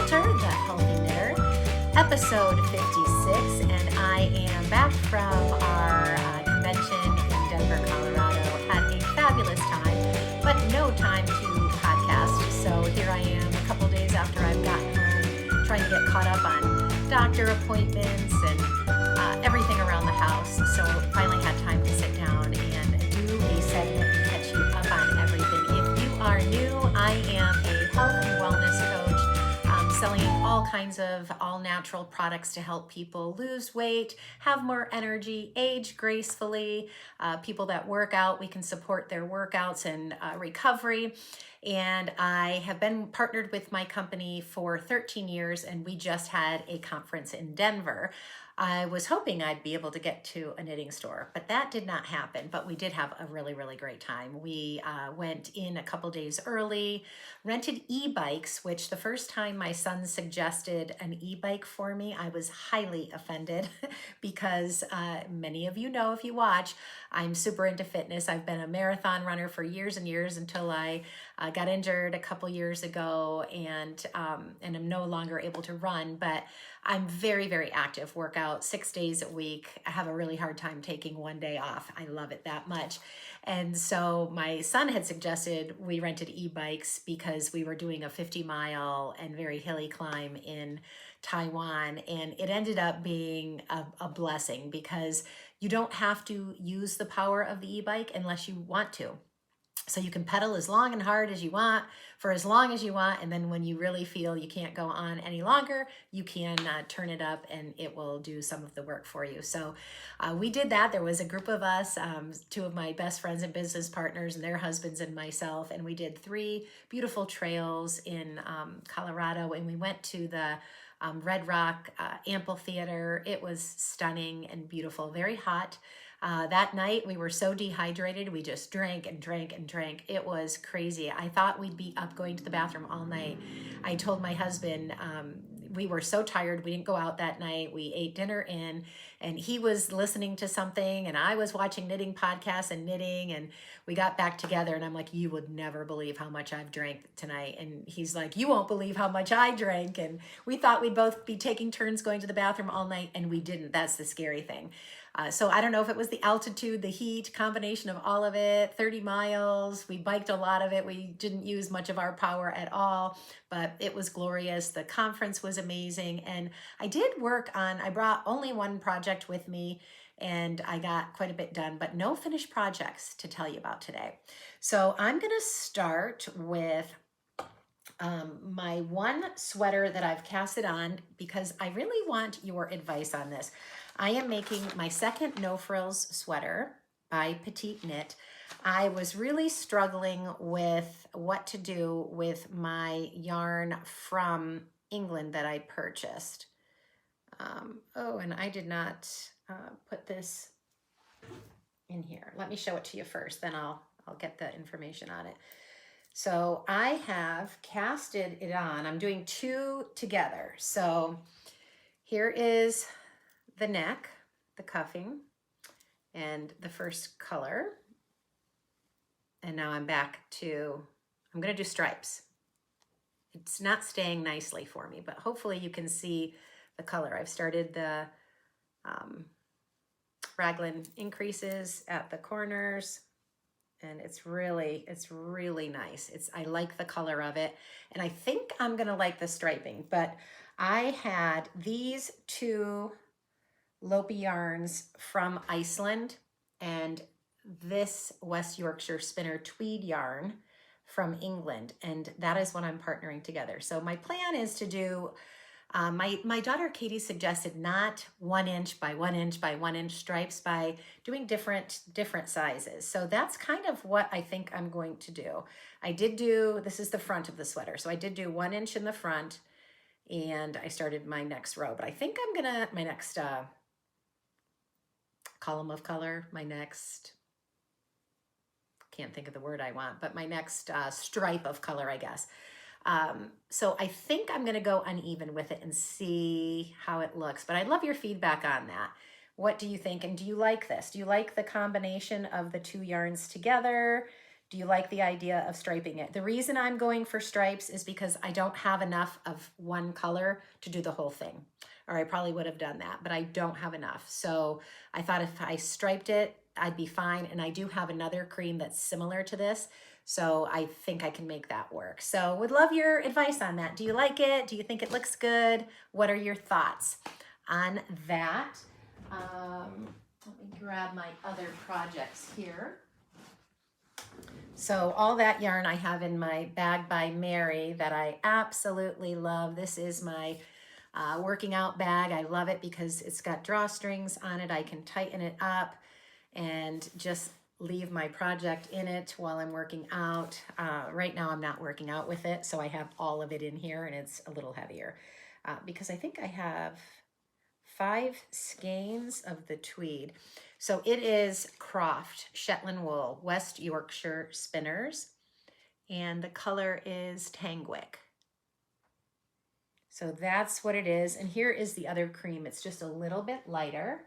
Quilter, the Healthy Knitter, episode 56, and I am back from our convention in Denver, Colorado. Had a fabulous time, but no time to podcast, so here I am a couple days after I've gotten home, trying to get caught up on doctor appointments and everything around the house, so finally had time to sit down and do a segment and catch you up on everything. If you are new, I am a health and wellness coach, selling all kinds of all-natural products to help people lose weight, have more energy, age gracefully. People that work out, we can support their workouts and recovery. And I have been partnered with my company for 13 years, and we just had a conference in Denver. I was hoping I'd be able to get to a knitting store, but that did not happen. But we did have a really, really great time. We went in a couple days early, rented e-bikes, which the first time my son suggested an e-bike for me, I was highly offended because many of you know, if you watch, I'm super into fitness. I've been a marathon runner for years and years until I got injured a couple years ago, and I'm no longer able to run, but I'm very, very active, work out 6 days a week. I have a really hard time taking one day off. I love it that much. And so my son had suggested we rented e-bikes because we were doing a 50-mile and very hilly climb in Taiwan. And it ended up being a blessing because you don't have to use the power of the e-bike unless you want to. So you can pedal as long and hard as you want for as long as you want. And then when you really feel you can't go on any longer, you can turn it up and it will do some of the work for you. So we did that. There was a group of us, two of my best friends and business partners and their husbands and myself. And we did 3 beautiful trails in Colorado. And we went to the Red Rock Amphitheater. It was stunning and beautiful, very hot. That night we were so dehydrated, we just drank and drank and drank. It was crazy. I thought we'd be up going to the bathroom all night. I told my husband, we were so tired, we didn't go out that night. We ate dinner in, and he was listening to something, and I was watching knitting podcasts and knitting, and we got back together, and I'm like, you would never believe how much I've drank tonight. And he's like, you won't believe how much I drank. And we thought we'd both be taking turns going to the bathroom all night, and we didn't. That's the scary thing. So I don't know if it was the altitude, the heat, combination of all of it, 30 miles. We biked a lot of it. We didn't use much of our power at all, but it was glorious. The conference was amazing. And I did work on, I brought only one project with me, and I got quite a bit done, but no finished projects to tell you about today. So I'm going to start with my one sweater that I've casted on because I really want your advice on this. I am making my second No Frills sweater by Petite Knit. I was really struggling with what to do with my yarn from England that I purchased. Oh, and I did not put this in here. Let me show it to you first, then I'll get the information on it. So I have casted it on. I'm doing 2 together. So here is the neck, the cuffing, and the first color. And now I'm back to, I'm going to do stripes. It's not staying nicely for me, but hopefully you can see the color. I've started the raglan increases at the corners, and it's really nice. I like the color of it, and I think I'm going to like the striping, but I had these 2 Lopi yarns from Iceland and this West Yorkshire Spinner tweed yarn from England, and that is what I'm partnering together. So my plan is to do, my daughter Katie suggested not 1 inch by 1 inch by 1 inch stripes by doing different sizes. So that's kind of what I think I'm going to do. I did do, this is the front of the sweater, so I did do 1 inch in the front, and I started my next row, but I think I'm gonna, my next column of color, my next, can't think of the word I want, but my next stripe of color, I guess. So I think I'm going to go uneven with it and see how it looks, but I'd love your feedback on that. What do you think? And do you like this? Do you like the combination of the 2 yarns together? Do you like the idea of striping it? The reason I'm going for stripes is because I don't have enough of one color to do the whole thing. Or I probably would have done that, but I don't have enough. So I thought if I striped it, I'd be fine. And I do have another cream that's similar to this. So I think I can make that work. So would love your advice on that. Do you like it? Do you think it looks good? What are your thoughts on that? Let me grab my other projects here. So all that yarn I have in my bag by Mary that I absolutely love. This is my working out bag. I love it because it's got drawstrings on it. I can tighten it up and just leave my project in it while I'm working out. Right now I'm not working out with it, so I have all of it in here and it's a little heavier because I think I have 5 skeins of the tweed. So it is Croft Shetland Wool, West Yorkshire Spinners, and the color is Tangwick. So that's what it is. And here is the other cream. It's just a little bit lighter.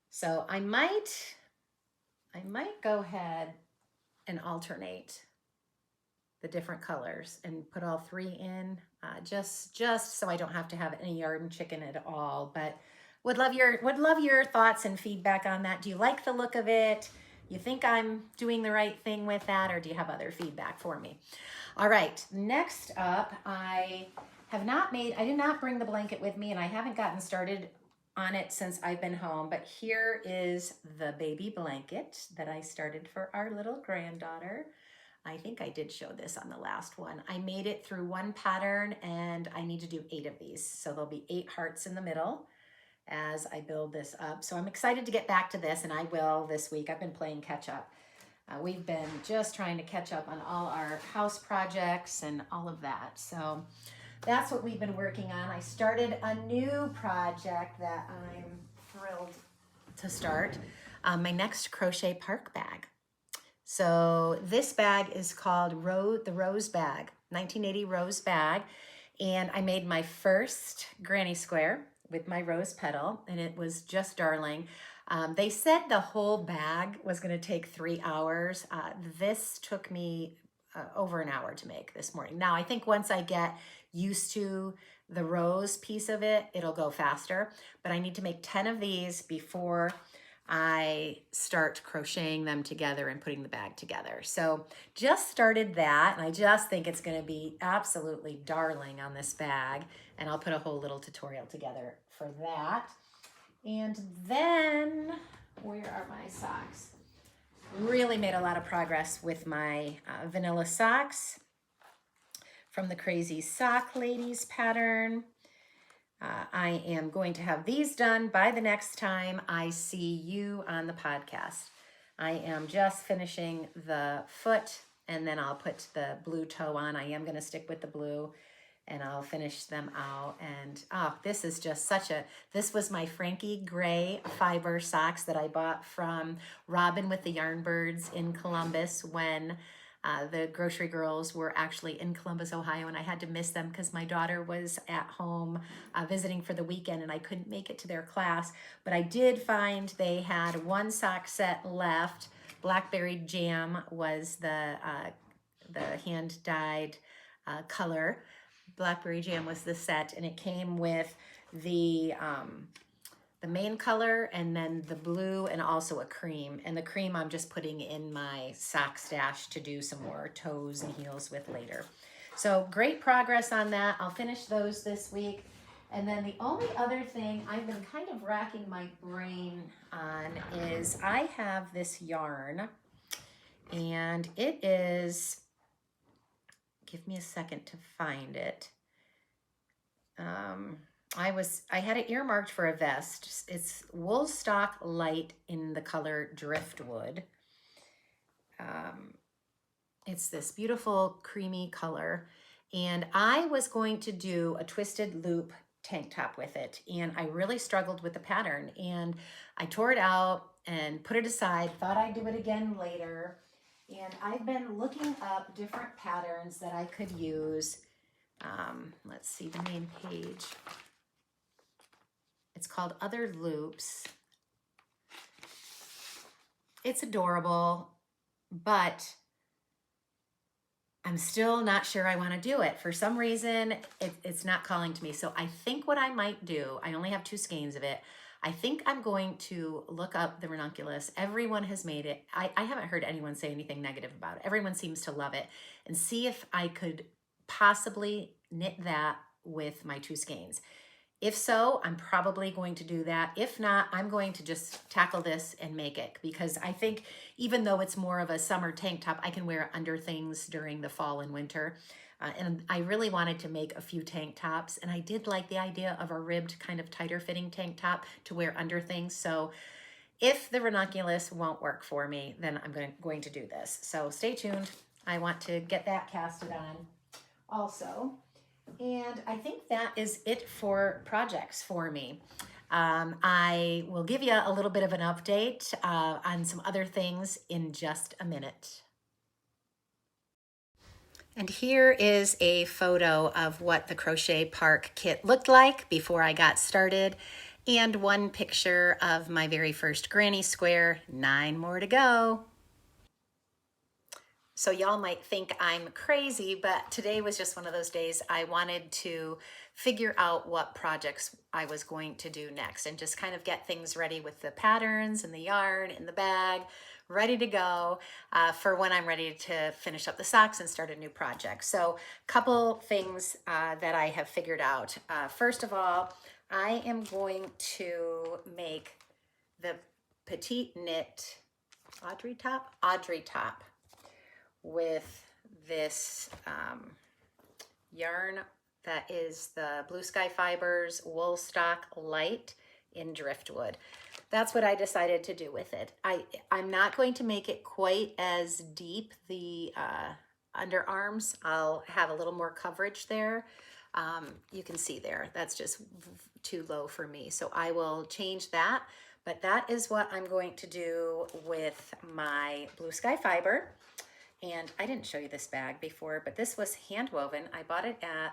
So I might go ahead and alternate the different colors and put all 3 in, just so I don't have to have any yarn chicken at all. But would love your thoughts and feedback on that. Do you like the look of it? You think I'm doing the right thing with that, or do you have other feedback for me? All right, next up, I did not bring the blanket with me, and I haven't gotten started on it since I've been home, but here is the baby blanket that I started for our little granddaughter. I think I did show this on the last one. I made it through 1 pattern, and I need to do 8 of these. So there'll be 8 hearts in the middle as I build this up. So I'm excited to get back to this, and I will this week. I've been playing catch up. We've been just trying to catch up on all our house projects and all of that. So that's what we've been working on. I started a new project that I'm thrilled to start. My next crochet park bag. So this bag is called the Rose Bag, 1980 Rose Bag. And I made my first granny square with my rose petal, and it was just darling. They said the whole bag was going to take 3 hours. This took me over an hour to make this morning. Now, I think once I get used to the rose piece of it, it'll go faster. But I need to make 10 of these before I start crocheting them together and putting the bag together. So just started that, and I just think it's going to be absolutely darling on this bag, and I'll put a whole little tutorial together for that. And then, where are my socks? Really made a lot of progress with my vanilla socks from the Crazy Sock Ladies pattern. I am going to have these done by the next time I see you on the podcast. I am just finishing the foot, and then I'll put the blue toe on. I am going to stick with the blue, and I'll finish them out. And this is just this was my Frankie gray fiber socks that I bought from Robin with the Yarn Birds in Columbus when the grocery girls were actually in Columbus, Ohio, and I had to miss them because my daughter was at home visiting for the weekend, and I couldn't make it to their class. But I did find they had 1 sock set left. Blackberry Jam was the hand-dyed color. Blackberry Jam was the set, and it came with the main color and then the blue and also a cream. And the cream I'm just putting in my sock stash to do some more toes and heels with later. So great progress on that. I'll finish those this week. And then the only other thing I've been kind of racking my brain on is I have this yarn, and it is, give me a second to find it. I had it earmarked for a vest. It's Woolstock Light in the color Driftwood. It's this beautiful creamy color, and I was going to do a twisted loop tank top with it, and I really struggled with the pattern, and I tore it out and put it aside, thought I'd do it again later, and I've been looking up different patterns that I could use. Let's see the main page. It's called Other Loops. It's adorable, but I'm still not sure I want to do it. For some reason, it's not calling to me. So I think what I might do, I only have 2 skeins of it. I think I'm going to look up the ranunculus. Everyone has made it. I haven't heard anyone say anything negative about it. Everyone seems to love it. And see if I could possibly knit that with my 2 skeins. If so, I'm probably going to do that. If not, I'm going to just tackle this and make it, because I think even though it's more of a summer tank top, I can wear it under things during the fall and winter. And I really wanted to make a few tank tops, and I did like the idea of a ribbed kind of tighter fitting tank top to wear under things. So if the ranunculus won't work for me, then I'm going to do this. So stay tuned. I want to get that casted on also. And I think that is it for projects for me. I will give you a little bit of an update on some other things in just a minute. And here is a photo of what the Crochet Park kit looked like before I got started, and one picture of my very first granny square. 9 more to go. So y'all might think I'm crazy, but today was just one of those days I wanted to figure out what projects I was going to do next and just kind of get things ready with the patterns and the yarn and the bag ready to go for when I'm ready to finish up the socks and start a new project. So a couple things that I have figured out. First of all, I am going to make the petite knit Audrey top with this yarn that is the Blue Sky Fibers Wool Stock Light in Driftwood. That's what I decided to do with it. I'm not going to make it quite as deep, the underarms. I'll have a little more coverage there. You can see there, that's just too low for me. So I will change that, but that is what I'm going to do with my Blue Sky Fiber. And I didn't show you this bag before, but this was hand woven. I bought it at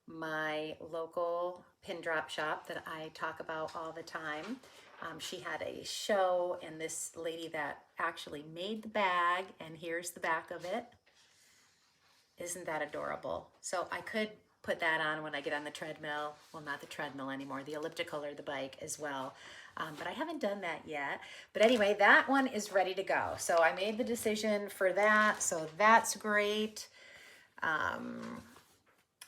my local pin drop shop that I talk about all the time. She had a show, and this lady that actually made the bag, and here's the back of it. Isn't that adorable? So I could put that on when I get on the treadmill. Well, not the treadmill anymore, the elliptical or the bike as well. But I haven't done that yet. But anyway, that one is ready to go. So I made the decision for that, so that's great. And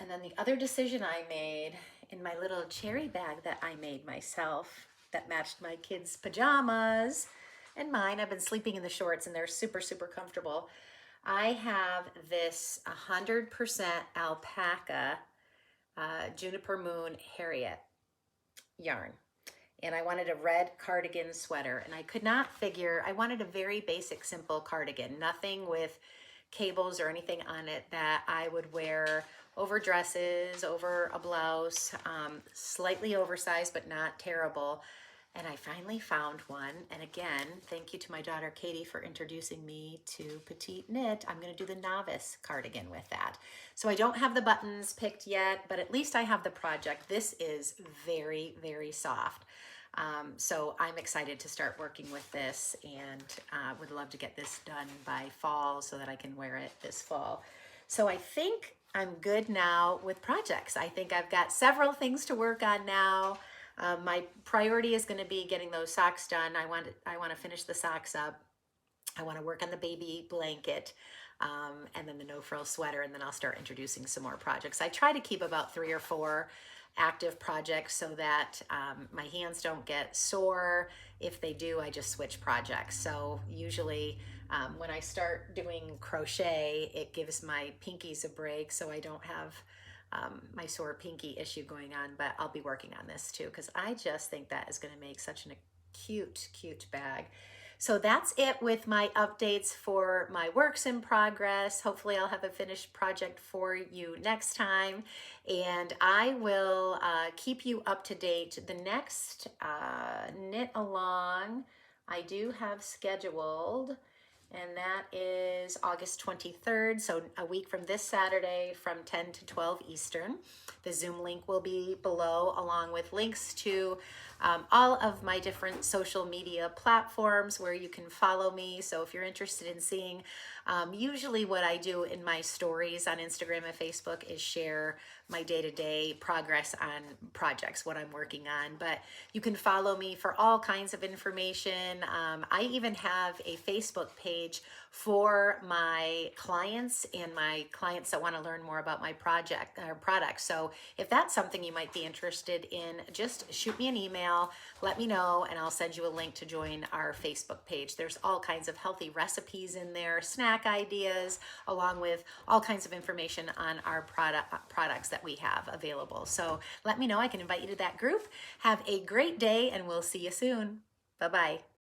then the other decision I made in my little cherry bag that I made myself that matched my kids' pajamas and mine. I've been sleeping in the shorts and they're super, super comfortable. I have this 100% alpaca Juniper Moon Harriet yarn. And I wanted a red cardigan sweater, and I could not figure, I wanted a very basic, simple cardigan, nothing with cables or anything on it that I would wear over dresses, over a blouse, slightly oversized, but not terrible. And I finally found one. And again, thank you to my daughter Katie for introducing me to Petite Knit. I'm going to do the novice cardigan with that. So I don't have the buttons picked yet, but at least I have the project. This is very, very soft. So I'm excited to start working with this, and would love to get this done by fall so that I can wear it this fall. So I think I'm good now with projects. I think I've got several things to work on now. My priority is going to be getting those socks done. I want to finish the socks up. I want to work on the baby blanket, and then the no-frill sweater, and then I'll start introducing some more projects. I try to keep about 3 or 4 active projects so that my hands don't get sore. If they do, I just switch projects. So usually when I start doing crochet, it gives my pinkies a break so I don't have my sore pinky issue going on, but I'll be working on this too, because I just think that is going to make such a cute, cute bag. So that's it with my updates for my works in progress. Hopefully I'll have a finished project for you next time, and I will keep you up to date. The next knit along I do have scheduled, And that is August 23rd, so a week from this Saturday from 10 to 12 Eastern. The Zoom link will be below, along with links to all of my different social media platforms where you can follow me. So if you're interested in seeing, usually what I do in my stories on Instagram and Facebook is share my day-to-day progress on projects, what I'm working on. But you can follow me for all kinds of information. I even have a Facebook page for my clients and my clients that want to learn more about my project or product. So if that's something you might be interested in, just shoot me an email, let me know, and I'll send you a link to join our Facebook page. There's all kinds of healthy recipes in there, snack ideas, along with all kinds of information on our products that we have available. So let me know. I can invite you to that group. Have a great day, and we'll see you soon. Bye-bye.